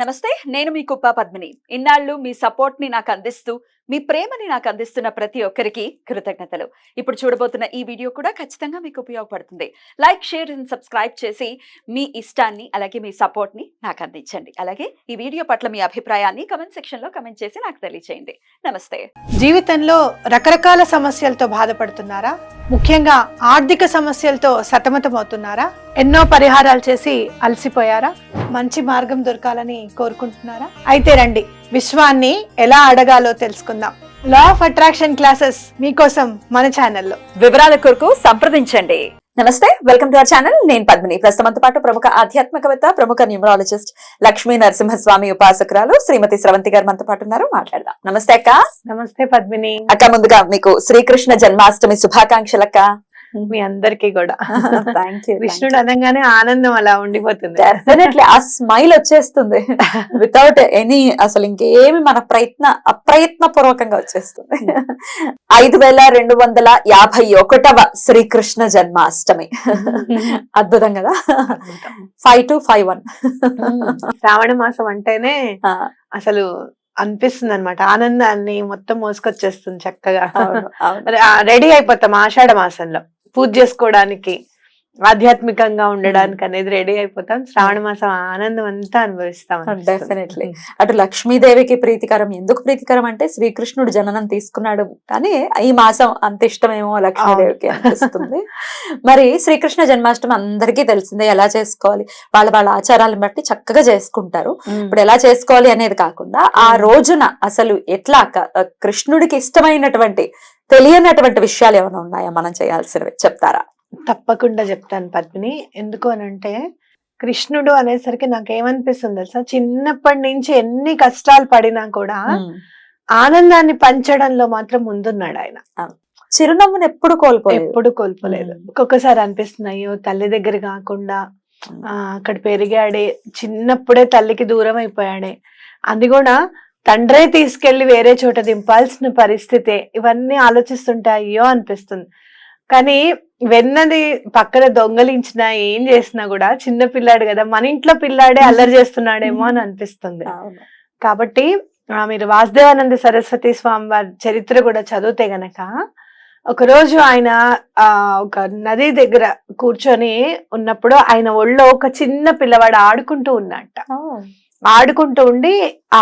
నమస్తే, నేను మీ కుప్ప పద్మిని. ఇన్నాళ్ళు మీ సపోర్ట్ ని నాకు అందిస్తూ, మీ ప్రేమని నాకు అందిస్తున్న ప్రతి ఒక్కరికి కృతజ్ఞతలు. ఇప్పుడు చూడబోతున్న ఈ వీడియో కూడా ఖచ్చితంగా మీకు ఉపయోగపడుతుంది. లైక్, షేర్ అండ్ సబ్స్క్రైబ్ చేసి మీ ఇష్టాన్ని అలాగే మీ సపోర్ట్ ని నాకు అందించండి. అలాగే ఈ వీడియో పట్ల మీ అభిప్రాయాన్ని కమెంట్ సెక్షన్ లో కమెంట్ చేసి నాకు తెలియజేయండి. నమస్తే. జీవితంలో రకరకాల సమస్యలతో బాధపడుతున్నారా? ముఖ్యంగా ఆర్థిక సమస్యలతో సతమతమవుతున్నారా? ఎన్నో పరిహారాలు చేసి అలసిపోయారా? మంచి మార్గం దొరకాలని కోరుకుంటున్నారా? అయితే రండి, విశ్వాన్ని ఎలా అడగాలో తెలుసుకుందాం. లా ఆఫ్ అట్రాక్షన్ క్లాసెస్ మీకోసం మన ఛానల్లో. వివరాల కొరకు సంప్రదించండి. నమస్తే, వెల్కమ్ టు అవర్ ఛానల్. నేను పద్మిని. ప్రస్తుతంతో పాటు ప్రముఖ ఆధ్యాత్మికవేత్త, ప్రముఖ న్యూమరాలజిస్ట్ లక్ష్మీ నరసింహస్వామి ఉపాసకురాలు శ్రీమతి స్రవంతి గారు మనతో పాటు ఉన్నారు. మాట్లాడదాం. నమస్తే అక్క. నమస్తే పద్మిని అక్క, ముందుగా మీకు శ్రీకృష్ణ జన్మాష్టమి శుభాకాంక్షలు అక్క. మీ అందరికీ కూడా. థాంక్యూ. కృష్ణుడు అనగానే ఆనందం అలా ఉండిపోతుంది. డెఫినెట్లీ ఆ స్మైల్ వచ్చేస్తుంది వితౌట్ ఎనీ, అసలు ఇంకేమి మన అప్రయత్న పూర్వకంగా వచ్చేస్తుంది. 5251వ శ్రీకృష్ణ జన్మాష్టమి. అద్భుతం కదా. 5251 శ్రావణ మాసం అంటేనే అసలు అనిపిస్తుంది అనమాట, ఆనందాన్ని మొత్తం మోసుకొచ్చేస్తుంది చక్కగా. రెడీ అయిపోతాం ఆషాఢ మాసంలో పూజ చేసుకోవడానికి, ఆధ్యాత్మికంగా ఉండడానికి అనేది రెడీ అయిపోతాం. శ్రావణ మాసం ఆనందం అంతా అనుభవిస్తాం. డెఫినెట్లీ. అటు లక్ష్మీదేవికి ప్రీతికరం. ఎందుకు ప్రీతికరం అంటే శ్రీకృష్ణుడు జననం తీసుకున్నాడు కానీ ఈ మాసం అంత ఇష్టమేమో లక్ష్మీదేవికి అనిపిస్తుంది. మరి శ్రీకృష్ణ జన్మాష్టమి అందరికీ తెలిసిందే. ఎలా చేసుకోవాలి, వాళ్ళ ఆచారాలను బట్టి చక్కగా చేసుకుంటారు. ఇప్పుడు ఎలా చేసుకోవాలి అనేది కాకుండా ఆ రోజున అసలు ఎట్లా కృష్ణుడికి ఇష్టమైనటువంటి తెలియనటువంటి విషయాలు ఏమైనా ఉన్నాయా మనం చేయాల్సినవి, చెప్తారా? తప్పకుండా చెప్తాను పద్మిని. ఎందుకు అనంటే కృష్ణుడు అనేసరికి నాకేమనిపిస్తుంది తెలుసా, చిన్నప్పటి నుంచి ఎన్ని కష్టాలు పడినా కూడా ఆనందాన్ని పంచడంలో మాత్రం ముందున్నాడు ఆయన. చిరునవ్వును ఎప్పుడు కోల్పోలేదు. ఒక్కొక్కసారి అనిపిస్తుంది, అయ్యో తల్లి దగ్గర కాకుండా అక్కడ పెరిగాడే, చిన్నప్పుడే తల్లికి దూరం అయిపోయాడే, అది కూడా తండ్రే తీసుకెళ్లి వేరే చోట దింపాల్సిన పరిస్థితి. ఇవన్నీ ఆలోచిస్తుంటే అయ్యో అనిపిస్తుంది. కానీ వెన్నది పక్కన దొంగలించినా ఏం చేసినా కూడా చిన్న పిల్లాడు కదా, మన ఇంట్లో పిల్లాడే అల్లరి చేస్తున్నాడేమో అని అనిపిస్తుంది. కాబట్టి మీరు వాసుదేవానంద సరస్వతి స్వామి వారి చరిత్ర కూడా చదివితే గనక, ఒకరోజు ఆయన ఒక నది దగ్గర కూర్చొని ఉన్నప్పుడు ఆయన ఒళ్ళో ఒక చిన్న పిల్లవాడు ఆడుకుంటూ ఉన్నట్ట. ఆడుకుంటూ ఉండి ఆ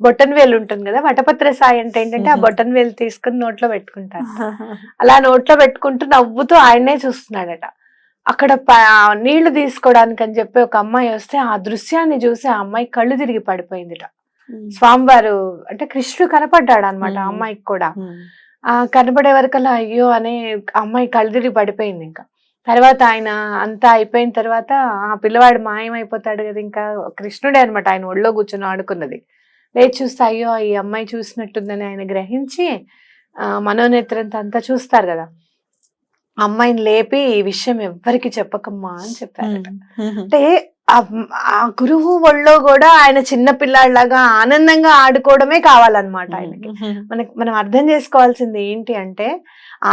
బొటన్ వేలు ఉంటుంది కదా, వటపత్ర సాయి అంటే ఏంటంటే ఆ బొటన్ వేలు తీసుకుని నోట్లో పెట్టుకుంటాడు. అలా నోట్లో పెట్టుకుంటూ నవ్వుతూ ఆయన్నే చూస్తున్నాడట. అక్కడ నీళ్లు తీసుకోవడానికి అని చెప్పి ఒక అమ్మాయి వస్తే ఆ దృశ్యాన్ని చూసి ఆ అమ్మాయి కళ్ళు తిరిగి పడిపోయిందిట. స్వామివారు అంటే కృష్ణుడు కనపడ్డాడు అనమాట ఆ అమ్మాయికి కూడా. కనపడే వరకల్లా అయ్యో అనే అమ్మాయి కళ్ళు తిరిగి పడిపోయింది. ఇంకా తర్వాత ఆయన అంతా అయిపోయిన తర్వాత ఆ పిల్లవాడు మాయమైపోతాడు కదా, ఇంకా కృష్ణుడే అనమాట ఆయన ఒళ్ళో కూర్చొని ఆడుకున్నది. లేచి చూస్తే అయ్యో ఈ అమ్మాయి చూసినట్టుందని ఆయన గ్రహించి మనోనేత్రంతో అంతా చూస్తారు కదా, అమ్మాయిని లేపి ఈ విషయం ఎవ్వరికి చెప్పకమ్మా అని చెప్పారట. అంటే ఆ గురువు ఒళ్ళో కూడా ఆయన చిన్న పిల్లాడిలాగా ఆనందంగా ఆడుకోవడమే కావాలన్నమాట ఆయనకి. మనం అర్థం చేసుకోవాల్సింది ఏంటి అంటే,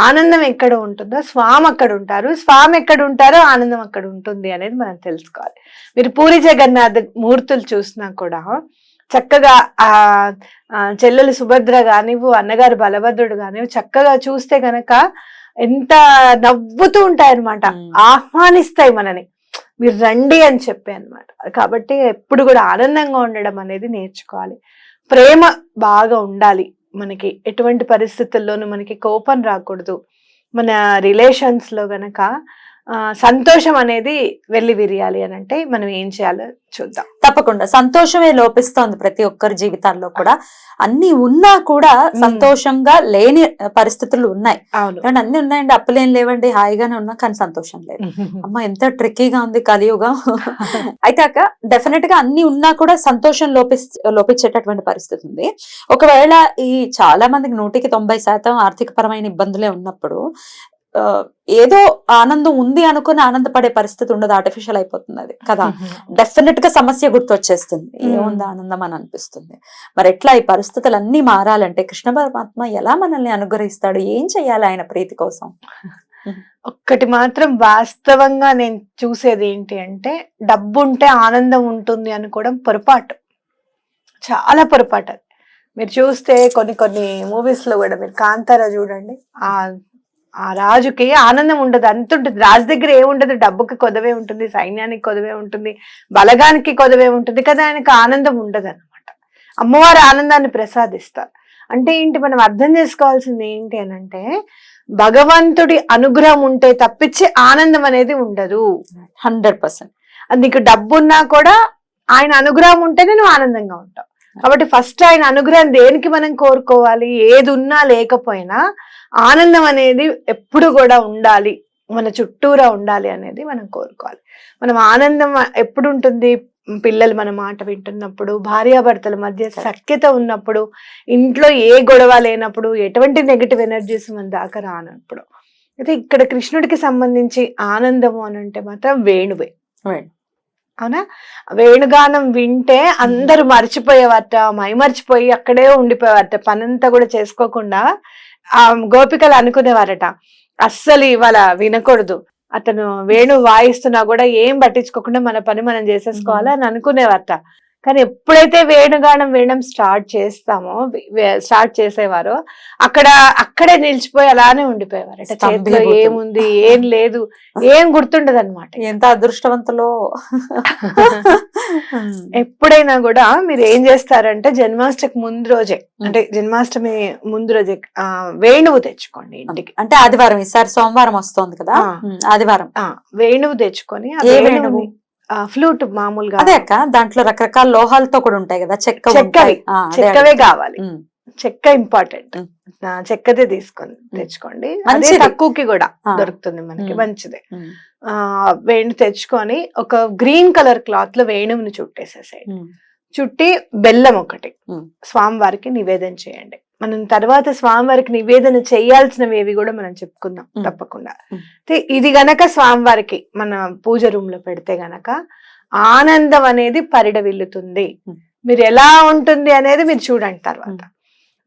ఆనందం ఎక్కడ ఉంటుందో స్వామి అక్కడ ఉంటారు, స్వామి ఎక్కడ ఉంటారో ఆనందం అక్కడ ఉంటుంది అనేది మనం తెలుసుకోవాలి. మీరు పూరి జగన్నాథ్ మూర్తులు చూసినా కూడా చక్కగా ఆ చెల్లెలు సుభద్ర కానివ్వు, అన్నగారు బలభద్రుడు కానివ్వు, చక్కగా చూస్తే గనక ఎంత నవ్వుతూ ఉంటాయి అనమాట, ఆహ్వానిస్తాయి మనని, మీరు రండి అని చెప్పి అనమాట. కాబట్టి ఎప్పుడు కూడా ఆనందంగా ఉండడం అనేది నేర్చుకోవాలి. ప్రేమ బాగా ఉండాలి మనకి, ఎటువంటి పరిస్థితుల్లోనూ మనకి కోపం రాకూడదు. మన రిలేషన్స్ లో గనక సంతోషం అనేది వెళ్ళి విరియాలి అని అంటే మనం ఏం చేయాలో చూద్దాం. తప్పకుండా. సంతోషమే లోపిస్తోంది ప్రతి ఒక్కరి జీవితాల్లో కూడా. అన్ని ఉన్నా కూడా సంతోషంగా లేని పరిస్థితులు ఉన్నాయి. అన్ని ఉన్నాయండి, అప్పులేం లేవండి, హాయిగానే ఉన్నా కానీ సంతోషం లేదు. అమ్మ ఎంత ట్రిక్కీగా ఉంది కలియుగం. అయితే అక్క, డెఫినెట్ గా అన్ని ఉన్నా కూడా సంతోషం లోపించేటటువంటి పరిస్థితి ఉంది. ఒకవేళ ఈ చాలా మందికి 100% ఆర్థిక పరమైన ఇబ్బందులే ఉన్నప్పుడు ఏదో ఆనందం ఉంది అనుకుని ఆనందపడే పరిస్థితి ఉండదు, ఆర్టిఫిషియల్ అయిపోతుంది అది కదా. డెఫినెట్ గా సమస్య గుర్తొచ్చేస్తుంది, ఏముంది ఆనందం అని అనిపిస్తుంది. మరి ఎట్లా ఈ పరిస్థితులు అన్ని మారాలంటే కృష్ణ పరమాత్మ ఎలా మనల్ని అనుగ్రహిస్తాడు, ఏం చెయ్యాలి ఆయన ప్రీతి కోసం? ఒక్కటి మాత్రం వాస్తవంగా నేను చూసేది ఏంటి అంటే, డబ్బు ఉంటే ఆనందం ఉంటుంది అనుకోవడం పొరపాటు, చాలా పొరపాటు అది. మీరు చూస్తే కొన్ని కొన్ని మూవీస్ లో కూడా, మీరు కాంతారా చూడండి, ఆ రాజుకి ఆనందం ఉండదు, అంత ఉంటుంది. రాజు దగ్గర ఏముండదు, డబ్బుకి కొదవే ఉంటుంది, సైన్యానికి కొదవే ఉంటుంది, బలగానికి కొదవే ఉంటుంది కదా, ఆయనకు ఆనందం ఉండదు అనమాట. అమ్మవారు ఆనందాన్ని ప్రసాదిస్తారు. అంటే ఏంటి, మనం అర్థం చేసుకోవాల్సింది ఏంటి అని అంటే, భగవంతుడి అనుగ్రహం ఉంటే తప్పించి ఆనందం అనేది ఉండదు. 100%. నీకు డబ్బు ఉన్నా కూడా ఆయన అనుగ్రహం ఉంటేనే నువ్వు ఆనందంగా ఉంటావు. కాబట్టి ఫస్ట్ ఆయన అనుగ్రహం దేనికి మనం కోరుకోవాలి, ఏది ఉన్నా లేకపోయినా ఆనందం అనేది ఎప్పుడు కూడా ఉండాలి, మన చుట్టూరా ఉండాలి అనేది మనం కోరుకోవాలి. మనం ఆనందం ఎప్పుడు ఉంటుంది, పిల్లలు మన మాట వింటున్నప్పుడు, భార్యాభర్తల మధ్య సఖ్యత ఉన్నప్పుడు, ఇంట్లో ఏ గొడవ లేనప్పుడు, ఎటువంటి నెగటివ్ ఎనర్జీస్ మన దాకా రానప్పుడు. అయితే ఇక్కడ కృష్ణుడికి సంబంధించి ఆనందము అని అంటే మాత్రం వేణువే. అవునా, వేణుగానం వింటే అందరూ మర్చిపోయేవారట, మైమర్చిపోయి అక్కడే ఉండిపోయేవారట, పనంతా కూడా చేసుకోకుండా. ఆ గోపికలు అనుకునేవారట, అస్సలు ఇవాళ వినకూడదు, అతను వేణు వాయిస్తున్నా కూడా ఏం పట్టించుకోకుండా మన పని మనం చేసేసుకోవాలి అని అనుకునేవారట. కానీ ఎప్పుడైతే వేణుగానం వినడం స్టార్ట్ చేసేవారో అక్కడే నిలిచిపోయి అలానే ఉండిపోయేవారట. చేతిలో ఏముంది, ఏం లేదు, ఏం గుర్తుండదు అనమాట. ఎంత అదృష్టవంతులో. ఎప్పుడైనా కూడా మీరు ఏం చేస్తారంటే, జన్మాష్టమి ముందు రోజే, అంటే జన్మాష్టమి ముందు రోజే వేణువు తెచ్చుకోండి ఇంటికి. అంటే ఆదివారం, ఈసారి సోమవారం వస్తుంది కదా, ఆదివారం వేణువు తెచ్చుకొని, వేణువు ఫ్లూట్ మామూలుగా, అదే అక్క, దాంట్లో రకరకాల లోహాలతో కూడా ఉంటాయి కదా, చెక్కవే కావాలి, చెక్క ఇంపార్టెంట్, చెక్కదే తెచ్చుకోండి. అదే తక్కువకి కూడా దొరుకుతుంది మనకి, మంచిదే. వేణు తెచ్చుకొని ఒక గ్రీన్ కలర్ క్లాత్ లో వేణువుని చుట్టేసేసేయండి. చుట్టి బెల్లం ఒకటి స్వామివారికి నివేదన చేయండి. మనం తర్వాత స్వామివారికి నివేదన చేయాల్సినవి ఏవి కూడా మనం చెప్పుకుందాం తప్పకుండా. ఇది గనక స్వామివారికి మన పూజ రూమ్ లో పెడితే గనక ఆనందం అనేది పరిడవిల్లుతుంది. మీరు ఎలా ఉంటుంది అనేది మీరు చూడండి. తర్వాత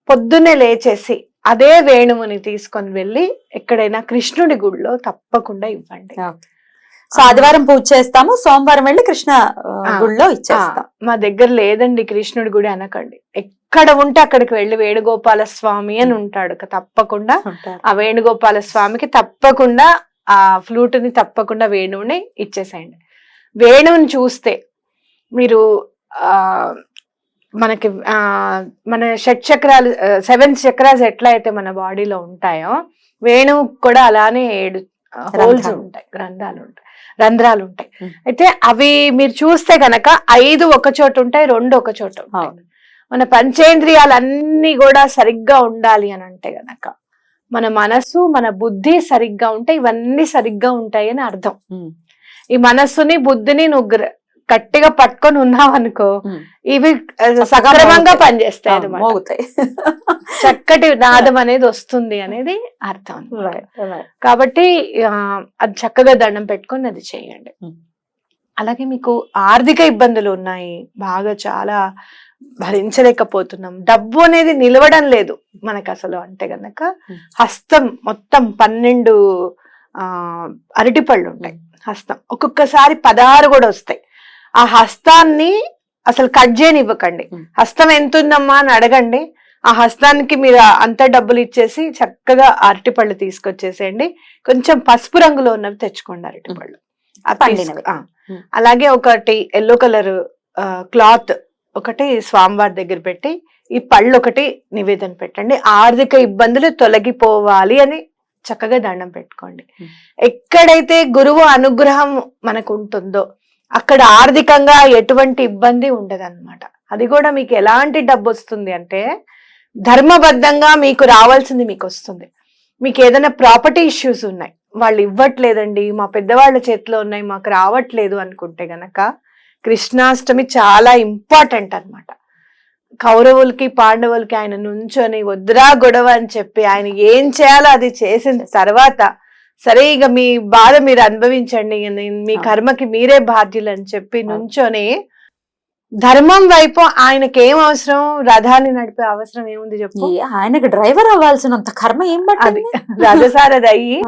పొద్దున్నే లేచేసి అదే వేణువుని తీసుకొని వెళ్ళి ఎక్కడైనా కృష్ణుడి గుడిలో తప్పకుండా ఇవ్వండి. సో ఆదివారం పూజ చేస్తాము, సోమవారం వెళ్ళి కృష్ణ గుడిలో ఇచ్చేస్తాం. మా దగ్గర లేదండి కృష్ణుడి గుడి అనకండి, ఎక్కడ ఉంటే అక్కడికి వెళ్ళి వేణుగోపాల స్వామి అని ఉంటాడు, తప్పకుండా ఆ వేణుగోపాల స్వామికి తప్పకుండా ఆ ఫ్లూట్ ని, తప్పకుండా వేణువుని ఇచ్చేసేయండి. వేణువుని చూస్తే మీరు మనకి మన షట్చక్రాలు, 7 చక్రాస్ ఎట్లా అయితే మన బాడీలో ఉంటాయో, వేణువు కూడా అలానే 7 హోల్స్ ఉంటాయి, రంధ్రాలు ఉంటాయి. అయితే అవి మీరు చూస్తే గనక 5 ఒక చోట ఉంటాయి, 2 ఒక చోట ఉంటాయి. మన పంచేంద్రియాలన్నీ కూడా సరిగ్గా ఉండాలి అని అంటే గనక మన మనసు, మన బుద్ధి సరిగ్గా ఉంటే ఇవన్నీ సరిగ్గా ఉంటాయి అని అర్థం. ఈ మనస్సుని, బుద్ధిని నువ్వు గట్టిగా పట్టుకొని ఉన్నావు అనుకో, ఇవి సక్రమంగా పనిచేస్తాయి అన్నమాట, చక్కటి నాదం అనేది వస్తుంది అనేది అర్థం. కాబట్టి అది చక్కగా దండం పెట్టుకొని అది చేయండి. అలాగే మీకు ఆర్థిక ఇబ్బందులు ఉన్నాయి, బాగా చాలా భరించలేకపోతున్నాం, డబ్బు అనేది నిలవడం లేదు మనకు అసలు అంటే గనక, హస్తం మొత్తం 12 అరటిపళ్ళు ఉంటాయి హస్తం, ఒక్కొక్కసారి 16 కూడా వస్తాయి. ఆ హస్తాన్ని అసలు కట్ చేయనివ్వకండి. హస్తం ఎంత ఉందమ్మా అని అడగండి. ఆ హస్తానికి మీరు అంత డబ్బులు ఇచ్చేసి చక్కగా అరటిపళ్ళు తీసుకొచ్చేసేయండి. కొంచెం పసుపు రంగులో ఉన్నవి తెచ్చుకోండి అరటిపళ్ళు. అలాగే ఒకటి ఎల్లో కలర్ క్లాత్ ఒకటి స్వామివారి దగ్గర పెట్టి ఈ పళ్ళు ఒకటి నివేదన పెట్టండి. ఆర్థిక ఇబ్బందులు తొలగిపోవాలి అని చక్కగా దండం పెట్టుకోండి. ఎక్కడైతే గురువు అనుగ్రహం మనకు ఉంటుందో అక్కడ ఆర్థికంగా ఎటువంటి ఇబ్బంది ఉండదన్నమాట. అది కూడా మీకు ఎలాంటి డబ్బు వస్తుంది అంటే ధర్మబద్ధంగా మీకు రావాల్సింది మీకు వస్తుంది. మీకు ఏదైనా ప్రాపర్టీ ఇష్యూస్ ఉన్నాయి, వాళ్ళు ఇవ్వట్లేదండి, మా పెద్దవాళ్ళ చేతిలో ఉన్నాయి, మాకు రావట్లేదు అనుకుంటే గనక కృష్ణాష్టమి చాలా ఇంపార్టెంట్ అన్నమాట. కౌరవులకి పాండవులకి ఆయన నుంచొని వద్దురా గొడవ అని చెప్పి ఆయన ఏం చేయాలో అది చేసిన తర్వాత సరే ఇక మీ బాధ మీరు అనుభవించండి, మీ కర్మకి మీరే బాధ్యులు అని చెప్పి నుంచొని ధర్మం వైపు ఆయనకి ఏం అవసరం, రథాన్ని నడిపే అవసరం ఏముంది చెప్పు. ఆయనకి డ్రైవర్ అవ్వాల్సినంత కర్మ ఏం అది రథసారథి అయ్యి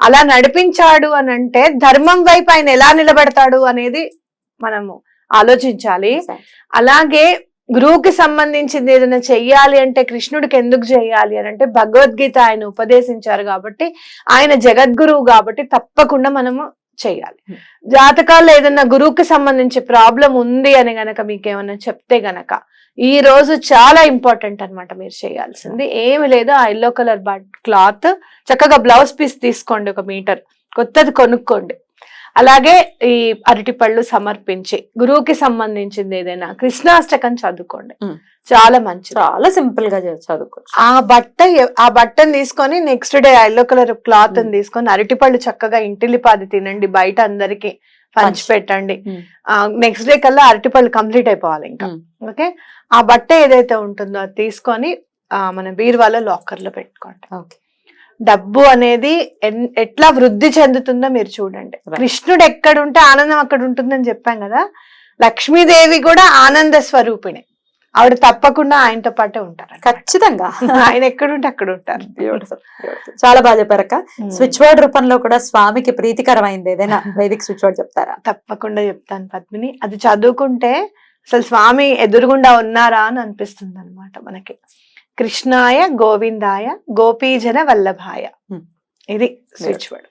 అలా నడిపించాడు అని అంటే ధర్మం వైపు ఆయన ఎలా నిలబెడతాడు అనేది మనము ఆలోచించాలి. అలాగే గురువుకి సంబంధించింది ఏదైనా చెయ్యాలి అంటే కృష్ణుడికి ఎందుకు చెయ్యాలి అని అంటే భగవద్గీత ఆయన ఉపదేశించారు కాబట్టి, ఆయన జగద్గురువు కాబట్టి తప్పకుండా మనము చెయ్యాలి. జాతకాల్లో ఏదన్నా గురువుకి సంబంధించి ప్రాబ్లం ఉంది అని గనక మీకు ఏమన్నా చెప్తే గనక ఈ రోజు చాలా ఇంపార్టెంట్ అన్నమాట. మీరు చేయాల్సింది ఏమి లేదు, ఆ ఎల్లో కలర్ క్లాత్ చక్కగా బ్లౌజ్ పీస్ తీసుకోండి, 1 మీటర్ కొత్తది కొనుక్కోండి. అలాగే ఈ అరటి పళ్ళు సమర్పించి గురువుకి సంబంధించింది ఏదైనా కృష్ణాష్టకం చదువుకోండి, చాలా మంచిది. చాలా సింపుల్ గా చదువుకోవచ్చు. ఆ బట్టను తీసుకొని next day yellow colour cloth తీసుకొని అరటిపళ్ళు చక్కగా ఇంటిల్లిపాది తినండి, బయట అందరికి పంచి పెట్టండి. నెక్స్ట్ డే కల్లా అరటిపళ్ళు కంప్లీట్ అయిపోవాలి ఇంకా. ఓకే, ఆ బట్ట ఏదైతే ఉంటుందో అది తీసుకొని మన బీరువాలో లాకర్ లో పెట్టుకోండి. ఓకే, డబ్బు అనేది ఎట్లా వృద్ధి చెందుతుందో మీరు చూడండి. కృష్ణుడు ఎక్కడుంటే ఆనందం అక్కడ ఉంటుందని చెప్పాం కదా, లక్ష్మీదేవి కూడా ఆనంద స్వరూపిణి, ఆవిడ తప్పకుండా ఆయనతో పాటే ఉంటారు. ఖచ్చితంగా ఆయన ఎక్కడుంటే అక్కడ ఉంటారు. చాలా బాగా చెప్పారక్క. స్విచ్ వర్డ్ రూపంలో కూడా స్వామికి ప్రీతికరమైంది ఏదైనా వైదిక్ స్విచ్ వర్డ్ చెప్తారా? తప్పకుండా చెప్తాను పద్మిని. అది చదువుకుంటే అసలు స్వామి ఎదురుగుండా ఉన్నారా అని అనిపిస్తుంది అనమాట మనకి. కృష్ణాయ గోవిందాయ గోపీజన వల్లభాయ, ఇది స్విచ్ వర్డ్.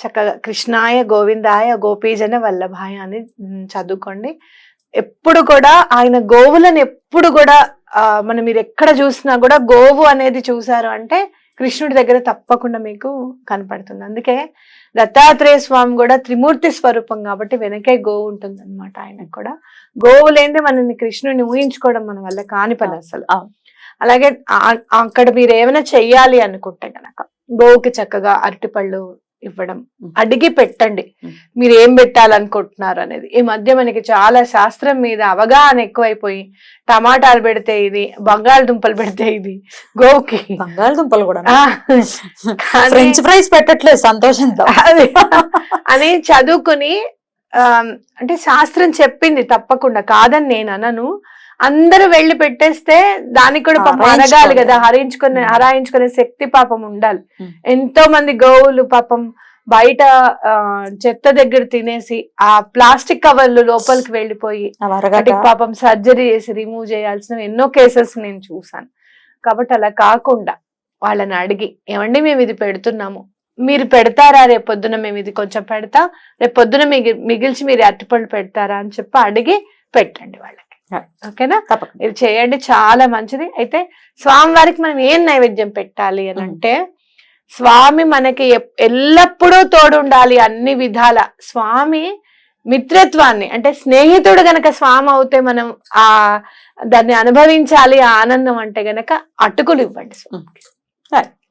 చక్కగా కృష్ణాయ గోవిందాయ గోపీజన వల్లభాయ అని చదువుకోండి. ఎప్పుడు కూడా ఆయన గోవులను ఎప్పుడు కూడా మీరు ఎక్కడ చూసినా కూడా గోవు అనేది చూసారు అంటే కృష్ణుడి దగ్గర తప్పకుండా మీకు కనపడుతుంది. అందుకే దత్తాత్రేయ స్వామి కూడా త్రిమూర్తి స్వరూపం కాబట్టి వెనకే గోవు ఉంటుంది అనమాట. ఆయనకు కూడా గోవు లేనిదే మనల్ని కృష్ణుడిని ఊహించుకోవడం మన వల్ల కాని పని అసలు. అలాగే అక్కడ మీరు ఏమైనా చెయ్యాలి అనుకుంటే గనక గోవుకి చక్కగా అరటిపళ్ళు ఇవ్వడం, అడిగి పెట్టండి మీరు ఏం పెట్టాలనుకుంటున్నారు అనేది. ఈ మధ్య మనకి చాలా శాస్త్రం మీద అవగాహన ఎక్కువైపోయి టమాటాలు పెడితే ఇది, బంగాళదుంపలు పెడితే ఇది, గోవుకి బంగాళదుంపలు కూడా ఫ్రెంచ్ ఫ్రైస్ పెట్టట్లేదు సంతోషంతో అని చదువుకుని అంటే శాస్త్రం చెప్పింది తప్పకుండా కాదని నేను అనను. అందరూ వెళ్ళి పెట్టేస్తే దానికి కూడా పాపం అరగాలి కదా, హరాయించుకునే శక్తి పాపం ఉండాలి. ఎంతో మంది గోవులు పాపం బయట చెత్త దగ్గర తినేసి ఆ ప్లాస్టిక్ కవర్లు లోపలికి వెళ్ళిపోయి పాపం సర్జరీ చేసి రిమూవ్ చేయాల్సిన ఎన్నో కేసెస్ నేను చూసాను. కాబట్టి అలా కాకుండా వాళ్ళని అడిగి, ఏమండి మేము ఇది పెడుతున్నాము, మీరు పెడతారా, రేపొద్దున మేము ఇది కొంచెం పెడతా, రేపొద్దున మిగిల్చి మీరు అరటిపళ్ళు పెడతారా అని చెప్పి అడిగి పెట్టండి వాళ్ళకి. ఓకేనా, ఇది చేయండి, చాలా మంచిది. అయితే స్వామి వారికి మనం ఏం నైవేద్యం పెట్టాలి అని అంటే, స్వామి మనకి ఎల్లప్పుడూ తోడుండాలి అన్ని విధాల. స్వామి మిత్రత్వాన్ని అంటే స్నేహితుడు గనక స్వామి అవుతే మనం దాన్ని అనుభవించాలి ఆనందం అంటే గనక అటుకులు ఇవ్వండి స్వామికి.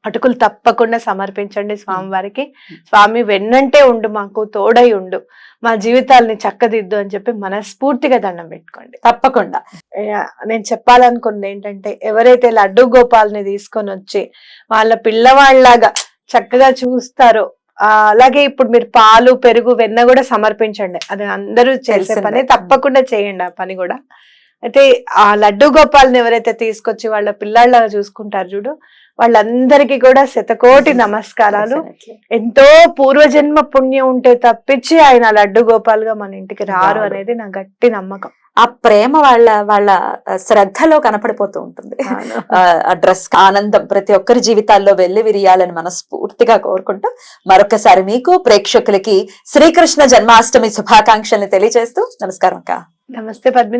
అటుకులు తప్పకుండా సమర్పించండి స్వామివారికి. స్వామి వెన్నంటే ఉండు, మాకు తోడై ఉండు, మా జీవితాలని చక్కదిద్దు అని చెప్పి మనస్ఫూర్తిగా దండం పెట్టుకోండి. తప్పకుండా నేను చెప్పాలనుకున్నది ఏంటంటే, ఎవరైతే లడ్డు గోపాల్ని తీసుకొని వచ్చి వాళ్ళ పిల్లవాళ్ళలాగా చక్కగా చూస్తారో, అలాగే ఇప్పుడు మీరు పాలు పెరుగు వెన్న కూడా సమర్పించండి. అది అందరూ చేసే పని, తప్పకుండా చేయండి ఆ పని కూడా. అయితే ఆ లడ్డు గోపాల్ని ఎవరైతే తీసుకొచ్చి వాళ్ళ పిల్లల్లాగా చూసుకుంటారు చూడు, వాళ్ళందరికీ కూడా శతకోటి నమస్కారాలు. ఎంతో పూర్వజన్మ పుణ్యం ఉంటే తప్పించి ఆయన లడ్డు గోపాల్ గా మన ఇంటికి రారు అనేది నా గట్టి నమ్మకం. ఆ ప్రేమ వాళ్ళ శ్రద్ధలో కనపడిపోతూ ఉంటుంది. ఆ డ్రెస్ ఆనందం ప్రతి ఒక్కరి జీవితాల్లో వెళ్లి విరియాలని మనస్ఫూర్తిగా కోరుకుంటూ మరొకసారి మీకు ప్రేక్షకులకి శ్రీకృష్ణ జన్మాష్టమి శుభాకాంక్షల్ని తెలియజేస్తూ నమస్కారం అక్క. నమస్తే పద్మిని.